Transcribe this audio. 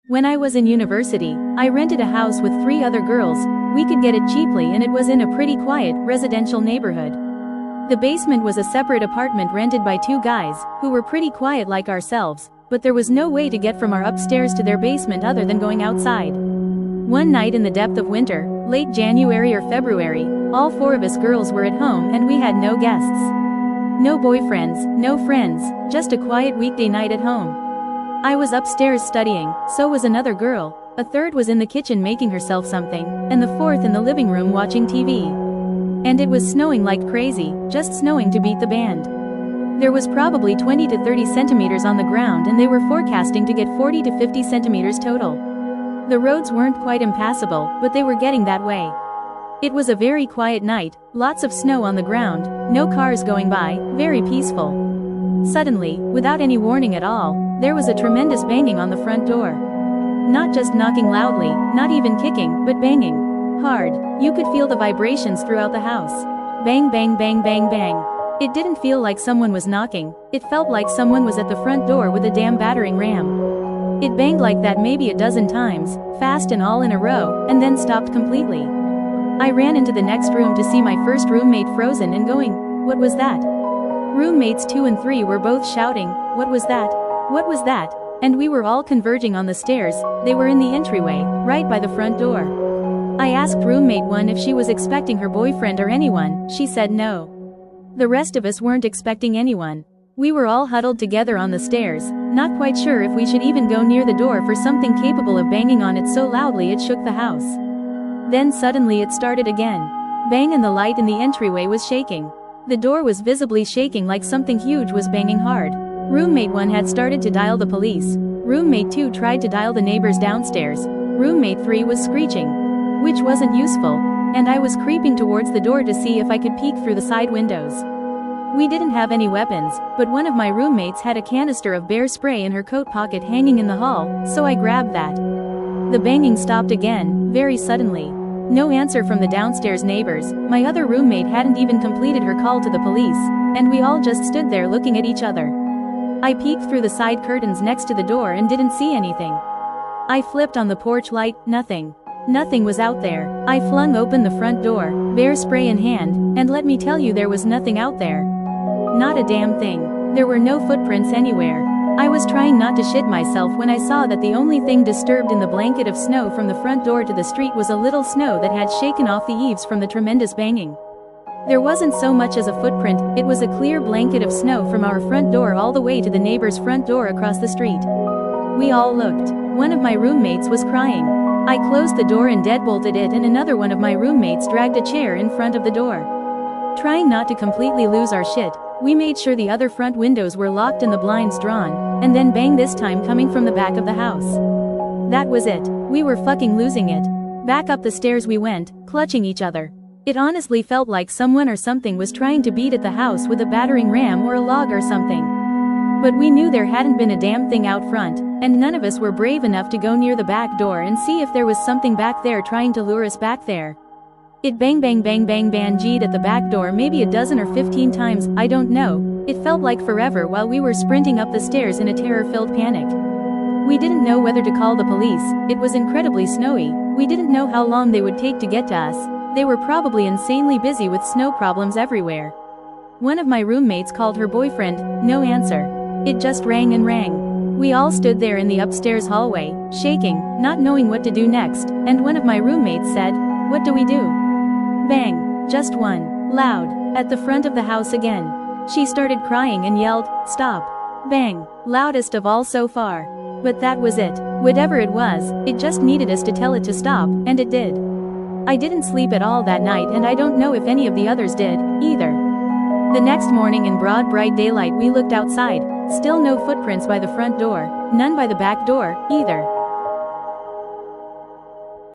When I was in university, I rented a house with 3 other girls. We could get it cheaply and it was in a pretty quiet, residential neighborhood. The basement was a separate apartment rented by 2 guys, who were pretty quiet like ourselves, but there was no way to get from our upstairs to their basement other than going outside. One night in the depth of winter, late January or February, all 4 of us girls were at home and we had no guests. No boyfriends, no friends, just a quiet weekday night at home. I was upstairs studying, so was another girl, a third was in the kitchen making herself something, and the 4th in the living room watching TV. And it was snowing like crazy, just snowing to beat the band. There was probably 20 to 30 centimeters on the ground and they were forecasting to get 40 to 50 centimeters total. The roads weren't quite impassable, but they were getting that way. It was a very quiet night, lots of snow on the ground, no cars going by, very peaceful. Suddenly, without any warning at all, there was a tremendous banging on the front door. Not just knocking loudly, not even kicking, but banging. Hard. You could feel the vibrations throughout the house. Bang bang bang bang bang. It didn't feel like someone was knocking, it felt like someone was at the front door with a damn battering ram. It banged like that maybe a dozen times, fast and all in a row, and then stopped completely. I ran into the next room to see my first roommate frozen and going, "What was that?" Roommates 2 and 3 were both shouting, "What was that? What was that?" And we were all converging on the stairs. They were in the entryway, right by the front door. I asked roommate 1 if she was expecting her boyfriend or anyone. She said no. The rest of us weren't expecting anyone. We were all huddled together on the stairs, not quite sure if we should even go near the door for something capable of banging on it so loudly it shook the house. Then suddenly it started again. Bang, and the light in the entryway was shaking. The door was visibly shaking like something huge was banging hard. Roommate 1 had started to dial the police. Roommate 2 tried to dial the neighbors downstairs. Roommate 3 was screeching, which wasn't useful, and I was creeping towards the door to see if I could peek through the side windows. We didn't have any weapons, but one of my roommates had a canister of bear spray in her coat pocket hanging in the hall, so I grabbed that. The banging stopped again, very suddenly. No answer from the downstairs neighbors. My other roommate hadn't even completed her call to the police, and we all just stood there looking at each other. I peeked through the side curtains next to the door and didn't see anything. I flipped on the porch light, nothing. Nothing was out there. I flung open the front door, bear spray in hand, and let me tell you there was nothing out there. Not a damn thing. There were no footprints anywhere. I was trying not to shit myself when I saw that the only thing disturbed in the blanket of snow from the front door to the street was a little snow that had shaken off the eaves from the tremendous banging. There wasn't so much as a footprint, it was a clear blanket of snow from our front door all the way to the neighbor's front door across the street. We all looked. One of my roommates was crying. I closed the door and deadbolted it, and another one of my roommates dragged a chair in front of the door. Trying not to completely lose our shit, we made sure the other front windows were locked and the blinds drawn, and then bang, this time coming from the back of the house. That was it. We were fucking losing it. Back up the stairs we went, clutching each other. It honestly felt like someone or something was trying to beat at the house with a battering ram or a log or something. But we knew there hadn't been a damn thing out front, and none of us were brave enough to go near the back door and see if there was something back there trying to lure us back there. It bang bang bang bang bangeed at the back door maybe a dozen or 15 times, I don't know. It felt like forever while we were sprinting up the stairs in a terror-filled panic. We didn't know whether to call the police. It was incredibly snowy. We didn't know how long they would take to get to us. They were probably insanely busy with snow problems everywhere. One of my roommates called her boyfriend, no answer. It just rang and rang. We all stood there in the upstairs hallway, shaking, not knowing what to do next, and one of my roommates said, "What do we do?" Bang. Just one. Loud. At the front of the house again. She started crying and yelled, "Stop." Bang. Loudest of all so far. But that was it. Whatever it was, it just needed us to tell it to stop, and it did. I didn't sleep at all that night, and I don't know if any of the others did, either. The next morning in broad bright daylight we looked outside. Still no footprints by the front door, none by the back door, either.